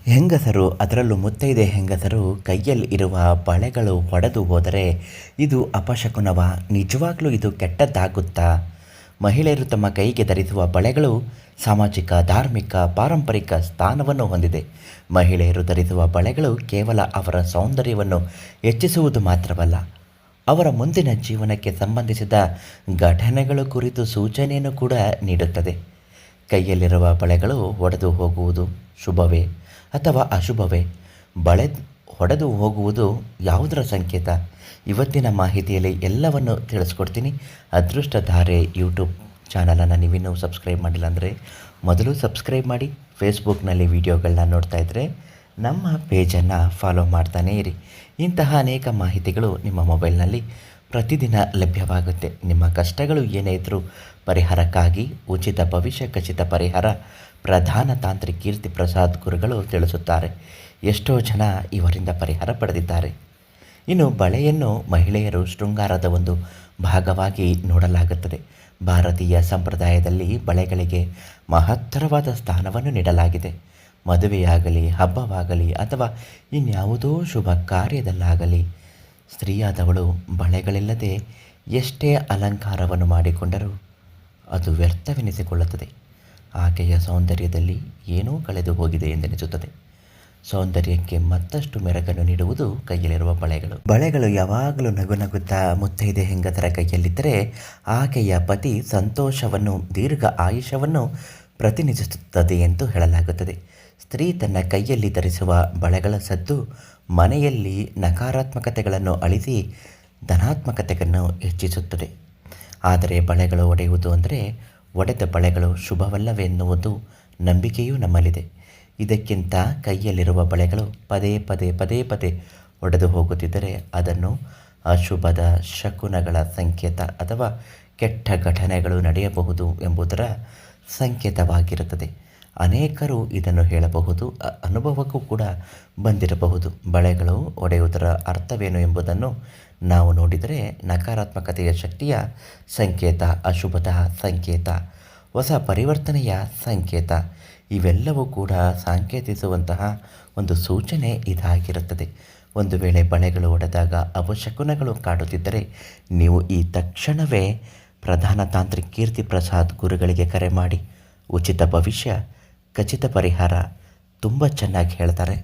ಹೆಂಗಸರು, ಅದರಲ್ಲೂ ಮುತ್ತೈದೆ ಹೆಂಗಸರು ಕೈಯಲ್ಲಿ ಇರುವ ಬಳೆಗಳು ಒಡೆದು ಹೋದರೆ ಇದು ಅಪಶಕುನವ? ನಿಜವಾಗ್ಲೂ ಇದು ಕೆಟ್ಟದ್ದಾಗುತ್ತಾ? ಮಹಿಳೆಯರು ತಮ್ಮ ಕೈಗೆ ಧರಿಸುವ ಬಳೆಗಳು ಸಾಮಾಜಿಕ, ಧಾರ್ಮಿಕ, ಪಾರಂಪರಿಕ ಸ್ಥಾನವನ್ನು ಹೊಂದಿದೆ. ಮಹಿಳೆಯರು ಧರಿಸುವ ಬಳೆಗಳು ಕೇವಲ ಅವರ ಸೌಂದರ್ಯವನ್ನು ಹೆಚ್ಚಿಸುವುದು ಮಾತ್ರವಲ್ಲ, ಅವರ ಮುಂದಿನ ಜೀವನಕ್ಕೆ ಸಂಬಂಧಿಸಿದ ಘಟನೆಗಳ ಕುರಿತು ಸೂಚನೆಯನ್ನು ಕೂಡ ನೀಡುತ್ತದೆ. ಕೈಯಲ್ಲಿರುವ ಬಳೆಗಳು ಒಡೆದು ಹೋಗುವುದು ಶುಭವೇ ಅಥವಾ ಅಶುಭವೇ? ಬಳೆ ಒಡೆದು ಹೋಗುವುದು ಯಾವುದರ ಸಂಕೇತ? ಇವತ್ತಿನ ಮಾಹಿತಿಯಲ್ಲಿ ಎಲ್ಲವನ್ನು ತಿಳಿಸ್ಕೊಡ್ತೀನಿ. ಅದೃಷ್ಟಧಾರೆ ಯೂಟ್ಯೂಬ್ ಚಾನಲನ್ನು ನೀವಿನ್ನೂ ಸಬ್ಸ್ಕ್ರೈಬ್ ಮಾಡಿಲ್ಲ ಅಂದರೆ ಮೊದಲು ಸಬ್ಸ್ಕ್ರೈಬ್ ಮಾಡಿ. ಫೇಸ್ಬುಕ್ನಲ್ಲಿ ವೀಡಿಯೋಗಳನ್ನ ನೋಡ್ತಾ ಇದ್ದರೆ ನಮ್ಮ ಪೇಜನ್ನು ಫಾಲೋ ಮಾಡ್ತಾನೇ ಇರಿ. ಇಂತಹ ಅನೇಕ ಮಾಹಿತಿಗಳು ನಿಮ್ಮ ಮೊಬೈಲ್ನಲ್ಲಿ ಪ್ರತಿದಿನ ಲಭ್ಯವಾಗುತ್ತೆ. ನಿಮ್ಮ ಕಷ್ಟಗಳು ಏನೇ ಇದ್ದರೂ ಪರಿಹಾರಕ್ಕಾಗಿ ಉಚಿತ ಭವಿಷ್ಯ ಖಚಿತ ಪರಿಹಾರ ಪ್ರಧಾನ ತಾಂತ್ರಿಕ ಕೀರ್ತಿ ಪ್ರಸಾದ್ ಗುರುಗಳು ತಿಳಿಸುತ್ತಾರೆ. ಎಷ್ಟೋ ಜನ ಇವರಿಂದ ಪರಿಹಾರ ಪಡೆದಿದ್ದಾರೆ. ಇನ್ನು ಬಳೆಯನ್ನು ಮಹಿಳೆಯರು ಶೃಂಗಾರದ ಒಂದು ಭಾಗವಾಗಿ ನೋಡಲಾಗುತ್ತದೆ. ಭಾರತೀಯ ಸಂಪ್ರದಾಯದಲ್ಲಿ ಬಳೆಗಳಿಗೆ ಮಹತ್ತರವಾದ ಸ್ಥಾನವನ್ನು ನೀಡಲಾಗಿದೆ. ಮದುವೆಯಾಗಲಿ, ಹಬ್ಬವಾಗಲಿ ಅಥವಾ ಇನ್ಯಾವುದೋ ಶುಭ ಕಾರ್ಯದಲ್ಲಾಗಲಿ ಸ್ತ್ರೀಯಾದವಳು ಬಳೆಗಳಿಲ್ಲದೆ ಎಷ್ಟೇ ಅಲಂಕಾರವನ್ನು ಮಾಡಿಕೊಂಡರೂ ಅದು ವ್ಯರ್ಥವೆನಿಸಿಕೊಳ್ಳುತ್ತದೆ. ಆಕೆಯ ಸೌಂದರ್ಯದಲ್ಲಿ ಏನೋ ಕಳೆದು ಹೋಗಿದೆ ಎಂದೆನಿಸುತ್ತದೆ. ಸೌಂದರ್ಯಕ್ಕೆ ಮತ್ತಷ್ಟು ಮೆರಗನ್ನು ನೀಡುವುದು ಕೈಯಲ್ಲಿರುವ ಬಳೆಗಳು. ಬಳೆಗಳು ಯಾವಾಗಲೂ ನಗುತ್ತಾ ಮುತ್ತೈದೆ ಹೆಂಗಸರ ಕೈಯಲ್ಲಿದ್ದರೆ ಆಕೆಯ ಪತಿ ಸಂತೋಷವನ್ನು, ದೀರ್ಘ ಆಯುಷ್ಯವನ್ನು ಪ್ರತಿನಿಧಿಸುತ್ತದೆ ಎಂದು ಹೇಳಲಾಗುತ್ತದೆ. ಸ್ತ್ರೀ ತನ್ನ ಕೈಯಲ್ಲಿ ಧರಿಸುವ ಬಳೆಗಳ ಸದ್ದು ಮನೆಯಲ್ಲಿ ನಕಾರಾತ್ಮಕತೆಗಳನ್ನು ಅಳಿಸಿ ಧನಾತ್ಮಕತೆಯನ್ನು ಹೆಚ್ಚಿಸುತ್ತದೆ. ಆದರೆ ಬಳೆಗಳು ಒಡೆಯುವುದು ಅಂದರೆ ಒಡೆದ ಬಳೆಗಳು ಶುಭವಲ್ಲವೆನ್ನುವುದು ನಂಬಿಕೆಯೂ ನಮ್ಮಲ್ಲಿದೆ. ಇದಕ್ಕಿಂತ ಕೈಯಲ್ಲಿರುವ ಬಳೆಗಳು ಪದೇ ಪದೇ ಒಡೆದು ಹೋಗುತ್ತಿದ್ದರೆ ಅದನ್ನು ಅಶುಭದ ಶಕುನಗಳ ಸಂಕೇತ ಅಥವಾ ಕೆಟ್ಟ ಘಟನೆಗಳು ನಡೆಯಬಹುದು ಎಂಬುದರ ಸಂಕೇತವಾಗಿರುತ್ತದೆ. ಅನೇಕರು ಇದನ್ನು ಹೇಳಬಹುದು, ಅನುಭವಕ್ಕೂ ಕೂಡ ಬಂದಿರಬಹುದು. ಬಳೆಗಳು ಒಡೆಯುವುದರ ಅರ್ಥವೇನು ಎಂಬುದನ್ನು ನಾವು ನೋಡಿದರೆ ನಕಾರಾತ್ಮಕತೆಯ ಶಕ್ತಿಯ ಸಂಕೇತ, ಅಶುಭದ ಸಂಕೇತ, ಹೊಸ ಪರಿವರ್ತನೆಯ ಸಂಕೇತ, ಇವೆಲ್ಲವೂ ಕೂಡ ಸಾಂಕೇತಿಸುವಂತಹ ಒಂದು ಸೂಚನೆ ಇದಾಗಿರುತ್ತದೆ. ಒಂದು ವೇಳೆ ಬಳೆಗಳು ಒಡೆದಾಗ ಅಪಶಕುನಗಳು ಕಾಡುತ್ತಿದ್ದರೆ ನೀವು ಈ ತಕ್ಷಣವೇ ಪ್ರಧಾನ ತಾಂತ್ರಿಕ ಕೀರ್ತಿ ಪ್ರಸಾದ್ ಗುರುಗಳಿಗೆ ಕರೆ ಮಾಡಿ. ಉಚಿತ ಭವಿಷ್ಯ ಖಚಿತ ಪರಿಹಾರ ತುಂಬ ಚೆನ್ನಾಗಿ ಹೇಳ್ತಾರೆ.